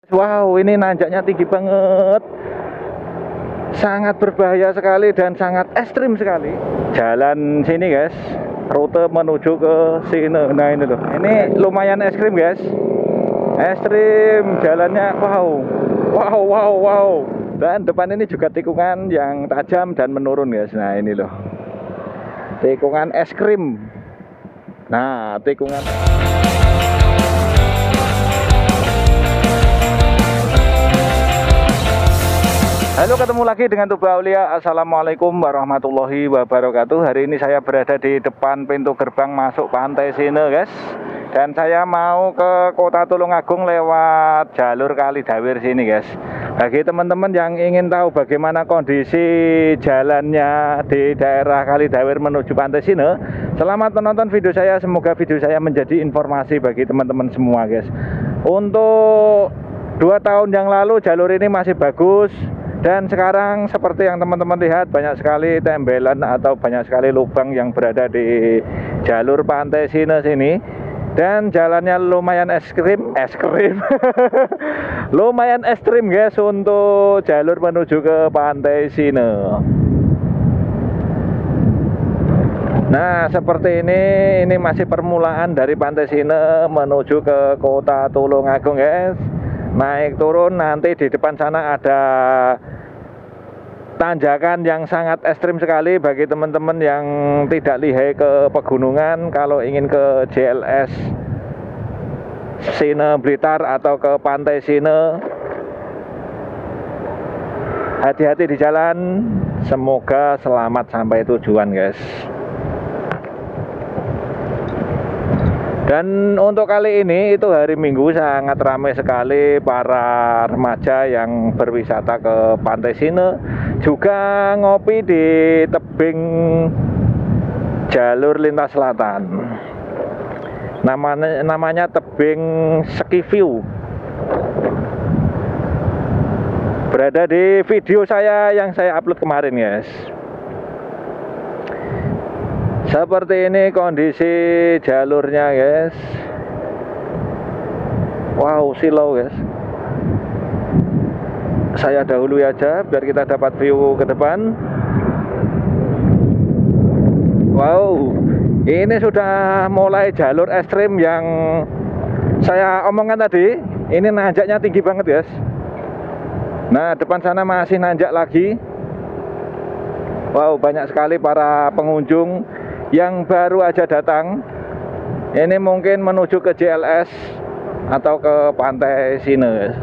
Wow, ini nanjaknya tinggi banget. Sangat berbahaya sekali dan sangat ekstrim sekali. Jalan sini, guys. Rute menuju ke sini. Nah, ini loh. Ini lumayan ekstrim, guys. Ekstrim jalannya. Wow. Wow, wow, wow. Dan depan ini juga tikungan yang tajam dan menurun, guys. Nah, ini loh. Tikungan ekstrim. Nah, tikungan. Halo, ketemu lagi dengan Tuba Aulia. Assalamualaikum warahmatullahi wabarakatuh. Hari ini saya berada di depan pintu gerbang masuk Pantai Sine, guys. Dan saya mau ke Kota Tulungagung lewat jalur Kalidawir sini, guys. Bagi teman-teman yang ingin tahu bagaimana kondisi jalannya di daerah Kalidawir menuju Pantai Sine, selamat menonton video saya. Semoga video saya menjadi informasi bagi teman-teman semua, guys. Untuk 2 tahun yang lalu jalur ini masih bagus. Dan sekarang seperti yang teman-teman lihat, banyak sekali tembelan atau banyak sekali lubang yang berada di jalur Pantai Sine sini. Dan jalannya lumayan ekstrim lumayan ekstrim, guys, untuk jalur menuju ke Pantai Sine. Nah, seperti ini masih permulaan dari Pantai Sine menuju ke Kota Tulungagung, guys. Naik turun, nanti di depan sana ada tanjakan yang sangat ekstrim sekali bagi teman-teman yang tidak lihai ke pegunungan. Kalau ingin ke JLS Sine Blitar atau ke Pantai Sine, hati-hati di jalan. Semoga selamat sampai tujuan, guys. Dan untuk kali ini itu hari Minggu, sangat ramai sekali para remaja yang berwisata ke Pantai Sine, juga ngopi di tebing jalur lintas selatan. Namanya tebing Ski View. Berada di video saya yang saya upload kemarin, guys. Seperti ini kondisi jalurnya, guys. Wow, silau, guys. Saya dahului aja biar kita dapat view ke depan. Wow, ini sudah mulai jalur ekstrim yang saya omongkan tadi. Ini nanjaknya tinggi banget, guys. Nah, depan sana masih nanjak lagi. Wow, banyak sekali para pengunjung yang baru aja datang. Ini mungkin menuju ke JLS atau ke Pantai Sine.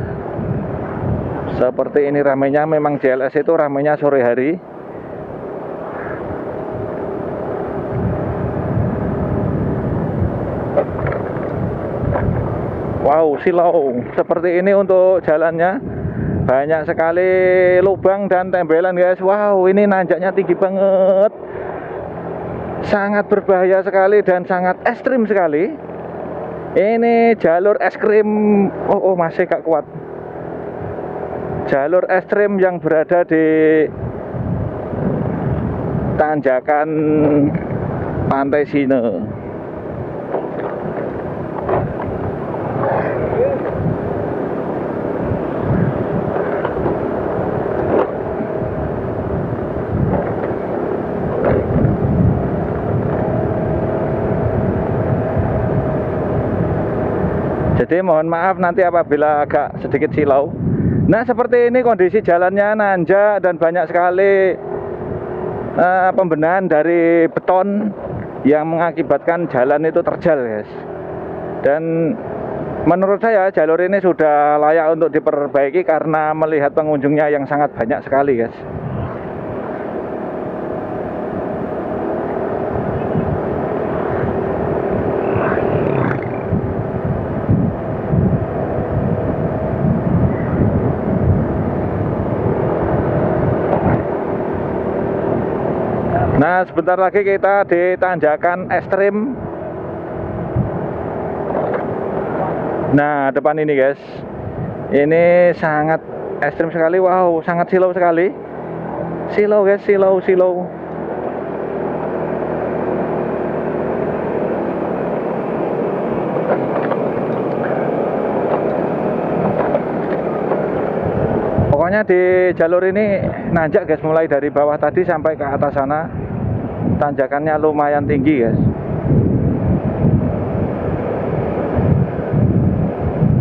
Seperti ini ramainya. Memang JLS itu ramainya sore hari. Wow, silau. Seperti ini untuk jalannya. Banyak sekali lubang dan tembelan, guys. Wow, ini nanjaknya tinggi banget. Sangat berbahaya sekali dan sangat ekstrim sekali. Ini jalur ekstrim. Oh, masih gak kuat. Jalur ekstrim yang berada di tanjakan Pantai Sine. Jadi mohon maaf nanti apabila agak sedikit silau. Nah, seperti ini kondisi jalannya, nanjak dan banyak sekali pembenahan dari beton yang mengakibatkan jalan itu terjal, guys. Dan menurut saya jalur ini sudah layak untuk diperbaiki karena melihat pengunjungnya yang sangat banyak sekali, guys. Nah, sebentar lagi kita di tanjakan ekstrim. Nah, depan ini, guys. Ini sangat ekstrim sekali. Wow, sangat silau sekali. Silau, guys, silau. Soalnya di jalur ini nanjak guys, mulai dari bawah tadi sampai ke atas sana. Tanjakannya lumayan tinggi guys.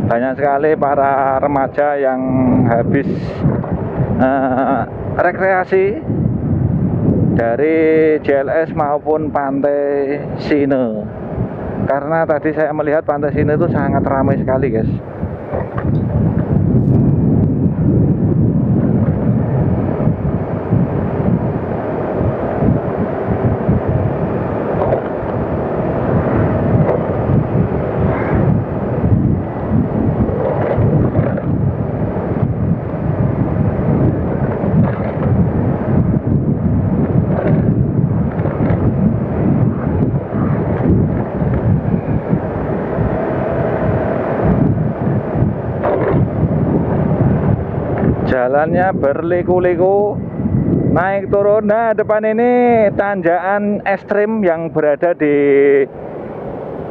Banyak sekali para remaja yang habis rekreasi dari JLS maupun Pantai Sine. Karena tadi saya melihat Pantai Sine itu sangat ramai sekali guys. Jalannya berliku-liku, naik turun. Nah, depan ini tanjakan ekstrim yang berada di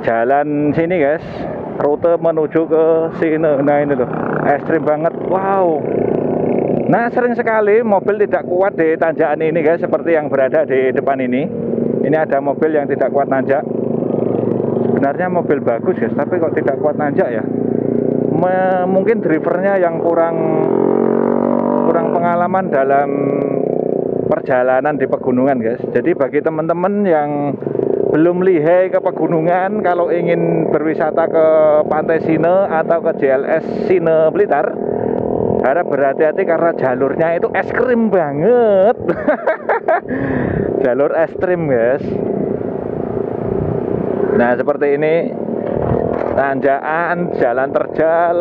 jalan sini guys, rute menuju ke sini. Nah ini tuh ekstrim banget, wow. Nah, sering sekali mobil tidak kuat di tanjakan ini guys, seperti yang berada di depan ini. Ini ada mobil yang tidak kuat nanjak. Sebenarnya mobil bagus guys, tapi kok tidak kuat nanjak ya. Mungkin drivernya yang kurang pengalaman dalam perjalanan di pegunungan guys. Jadi bagi teman-teman yang belum lihai ke pegunungan, kalau ingin berwisata ke Pantai Sine atau ke JLS Sine Blitar, harap berhati-hati karena jalurnya itu ekstrim banget. Jalur ekstrim guys. Nah seperti ini, tanjakan, jalan terjal,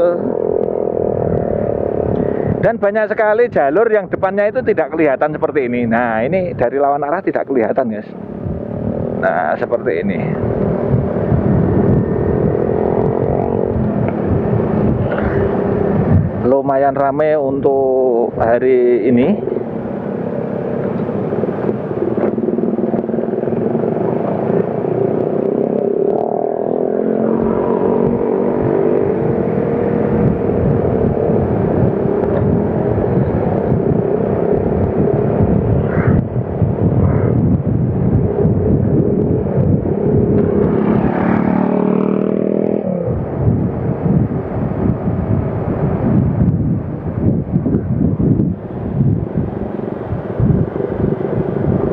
dan banyak sekali jalur yang depannya itu tidak kelihatan seperti ini. Nah ini dari lawan arah tidak kelihatan guys. Nah seperti ini. Lumayan ramai untuk hari ini.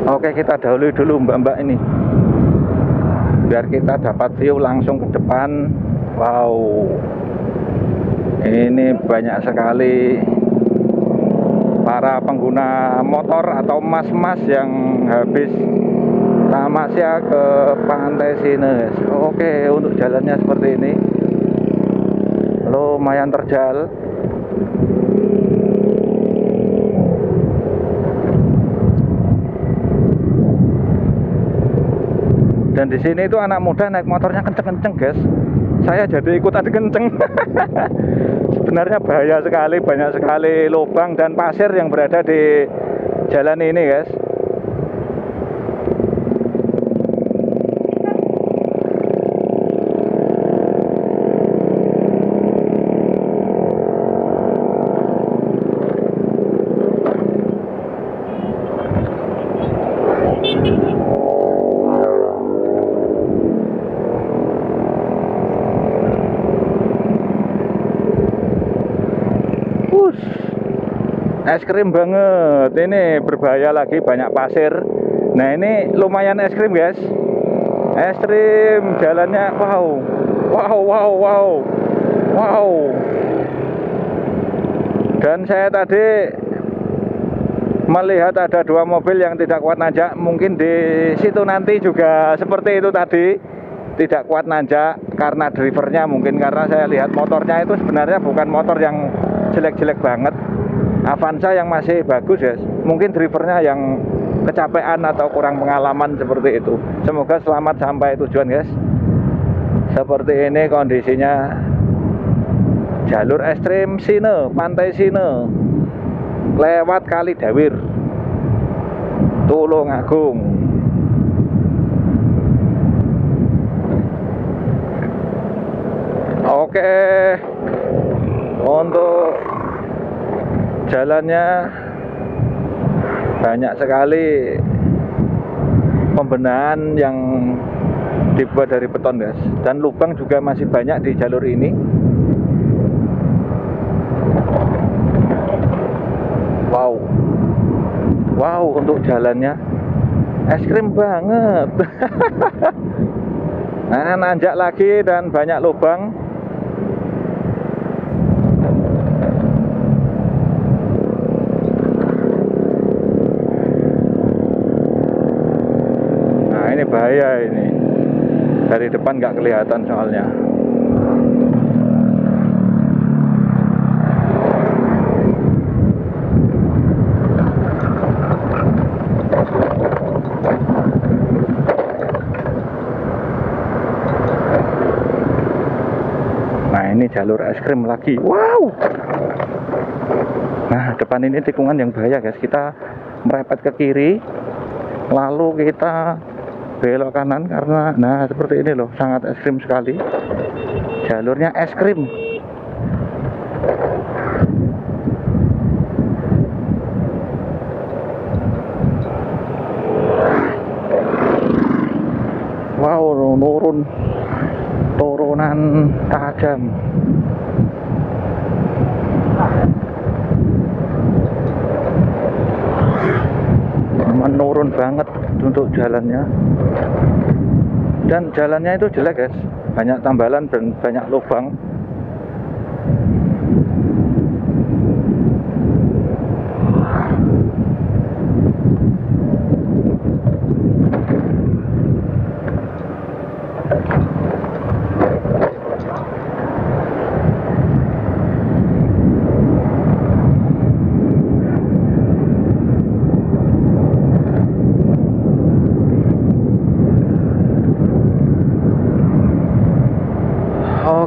Oke, kita dahului dulu mbak-mbak ini, biar kita dapat view langsung ke depan. Wow, ini banyak sekali para pengguna motor atau mas-mas yang habis tamasya ke Pantai Sine. Oke, untuk jalannya seperti ini, lumayan terjal. Dan di sini itu anak muda naik motornya kenceng-kenceng guys. Saya jadi ikutan kenceng. Sebenarnya bahaya sekali, banyak sekali lubang dan pasir yang berada di jalan ini guys. Ekstrim banget, ini berbahaya lagi, banyak pasir. Nah ini lumayan ekstrim guys, ekstrim jalannya. Wow, wow, wow, wow, wow. Dan saya tadi melihat ada dua mobil yang tidak kuat nanjak. Mungkin di situ nanti juga seperti itu tadi, tidak kuat nanjak karena drivernya. Mungkin karena saya lihat motornya itu sebenarnya bukan motor yang jelek-jelek banget, Avanza yang masih bagus guys. Mungkin drivernya yang kecapean atau kurang pengalaman seperti itu. Semoga selamat sampai tujuan guys. Seperti ini kondisinya jalur ekstrim Sine, Pantai Sine, lewat Kali Dawir, Tulungagung. Oke, untuk jalannya banyak sekali pembenahan yang dibuat dari beton guys, dan lubang juga masih banyak di jalur ini. Wow, untuk jalannya es krim banget. Nah, nanjak lagi dan banyak lubang. Nah, ini bahaya ini. Dari depan nggak kelihatan soalnya. Nah, ini jalur es krim lagi. Wow. Nah, depan ini tikungan yang bahaya guys. Kita merepet ke kiri, lalu kita belok kanan karena nah seperti ini loh, sangat es krim sekali. Jalurnya es krim. Wow, turunan tajam. Menurun banget untuk jalannya, dan jalannya itu jelek guys, banyak tambalan dan banyak lubang.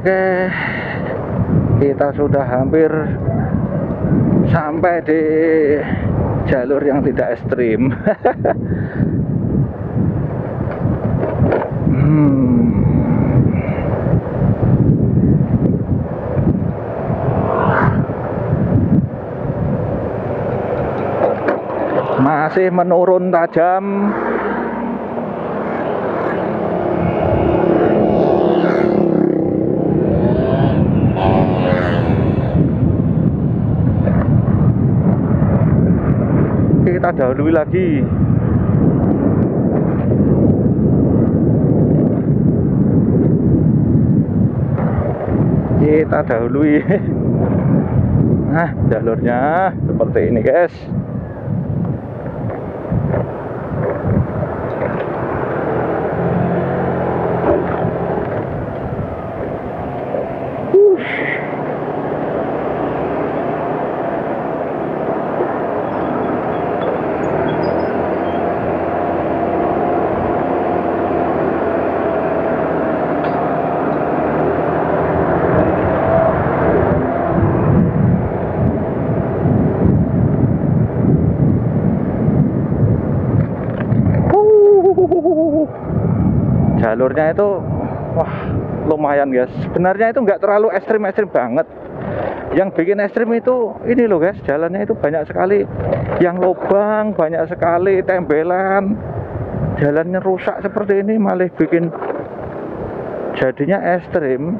Oke, kita sudah hampir sampai di jalur yang tidak ekstrim. Masih menurun tajam. Kita dahului lagi. Kita dahului. Nah, jalurnya seperti ini guys. Jalurnya itu wah lumayan guys. Sebenarnya itu nggak terlalu ekstrim banget. Yang bikin ekstrim itu ini loh guys, jalannya itu banyak sekali yang lubang, banyak sekali tembelan. Jalannya rusak seperti ini malah bikin jadinya ekstrim.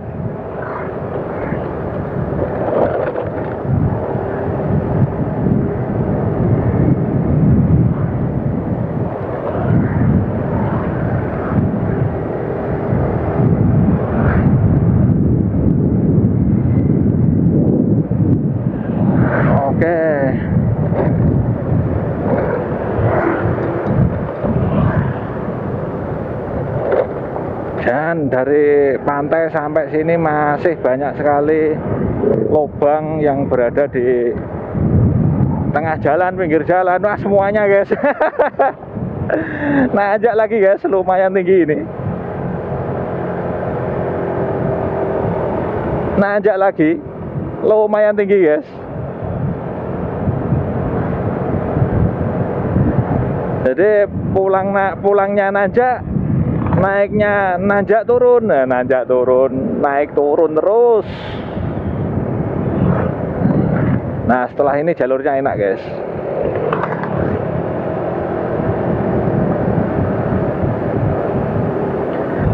Dan dari pantai sampai sini masih banyak sekali lubang yang berada di tengah jalan, pinggir jalan. Wah semuanya guys. Nah ajak lagi guys, lumayan tinggi ini. Nah ajak lagi, lumayan tinggi guys. Jadi pulangnya nanjak, naiknya nanjak turun, nah nanjak turun, naik turun terus. Nah setelah ini jalurnya enak guys.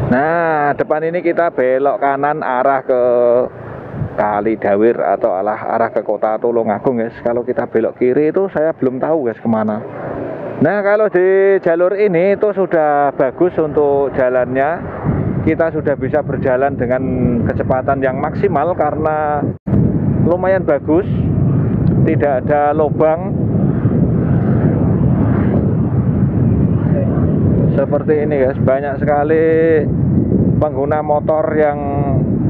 Nah depan ini kita belok kanan arah ke Kali Dawir atau arah ke kota Tulungagung guys. Kalau kita belok kiri itu saya belum tahu guys kemana. Nah kalau di jalur ini itu sudah bagus untuk jalannya. Kita sudah bisa berjalan dengan kecepatan yang maksimal karena lumayan bagus, tidak ada lubang seperti ini guys. Banyak sekali pengguna motor yang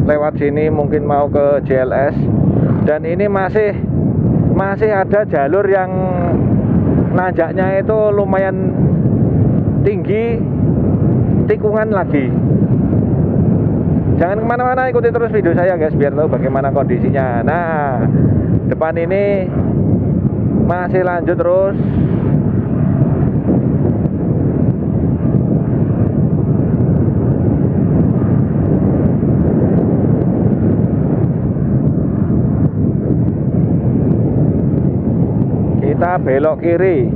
lewat sini mungkin mau ke JLS, dan ini masih ada jalur yang nanjaknya itu lumayan tinggi, tikungan lagi. Jangan kemana-mana, ikuti terus video saya guys biar tahu bagaimana kondisinya. Nah depan ini masih lanjut terus. Kita belok kiri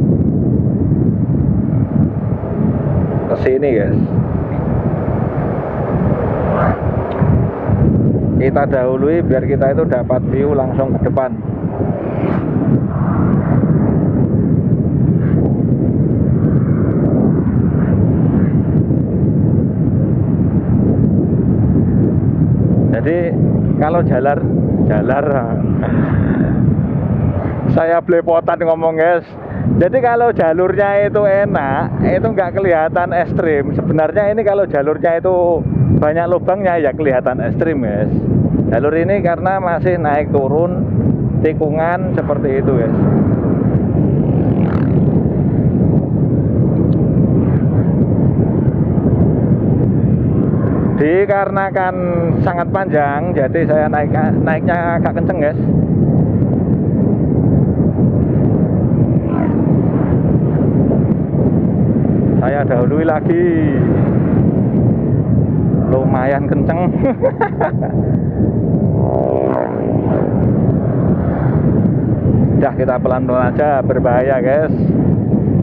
ke sini guys. Kita dahului biar kita itu dapat view langsung ke depan. Jadi kalau jalar saya belepotan ngomong guys. Jadi kalau jalurnya itu enak, itu nggak kelihatan ekstrim. Sebenarnya ini kalau jalurnya itu banyak lubangnya ya kelihatan ekstrim guys. Jalur ini karena masih naik turun, tikungan seperti itu guys. Dikarenakan sangat panjang, jadi saya naiknya agak kenceng guys. Saya dahului lagi, lumayan kenceng. Udah kita pelan-pelan aja, berbahaya guys.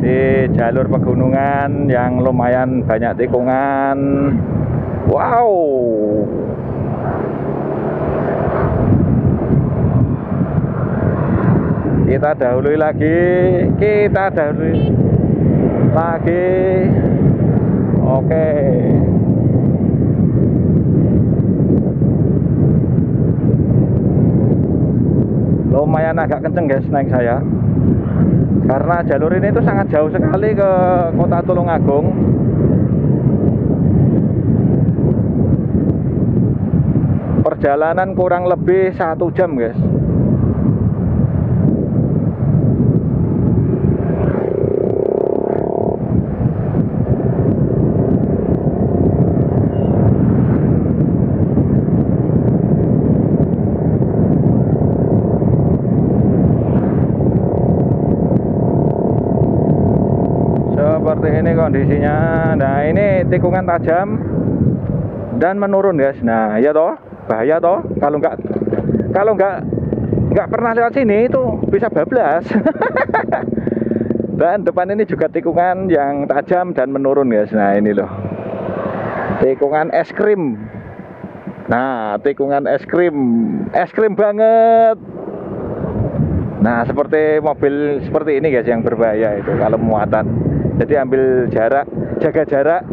Di jalur pegunungan yang lumayan banyak tikungan. Wow. Kita dahului lagi, Oke. Lumayan agak kenceng guys naik saya, karena jalur ini itu sangat jauh sekali ke kota Tulungagung. Perjalanan kurang lebih 1 jam guys. Seperti ini kondisinya. Nah ini tikungan tajam dan menurun guys. Nah ya toh, bahaya toh kalau nggak pernah lewat sini itu bisa bablas. Dan depan ini juga tikungan yang tajam dan menurun guys. Nah ini loh, tikungan es krim. Nah tikungan es krim banget. Nah seperti mobil seperti ini guys yang berbahaya itu kalau muatan. Jadi ambil jarak, jaga jarak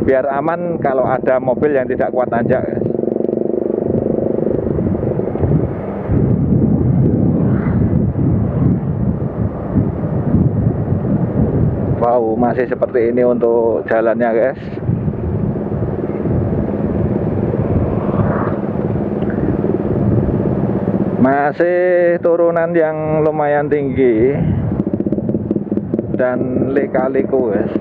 biar aman kalau ada mobil yang tidak kuat nanjak guys. Wow, masih seperti ini untuk jalannya guys. Masih turunan yang lumayan tinggi dan lika-liku guys.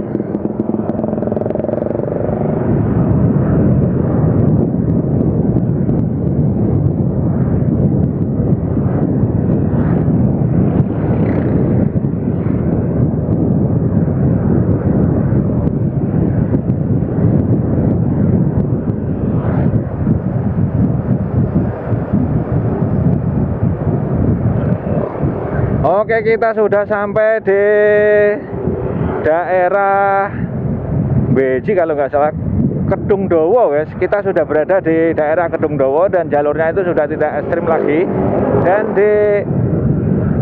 Oke, kita sudah sampai di daerah Beji kalau nggak salah, Kedungdowo guys. Kita sudah berada di daerah Kedungdowo dan jalurnya itu sudah tidak ekstrim lagi. Dan di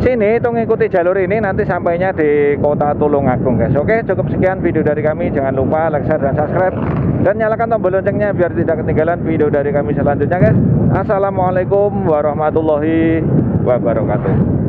sini itu ngikuti jalur ini nanti sampainya di Kota Tulungagung guys. Oke, cukup sekian video dari kami. Jangan lupa like, share, dan subscribe, dan nyalakan tombol loncengnya biar tidak ketinggalan video dari kami selanjutnya guys. Assalamualaikum warahmatullahi wabarakatuh.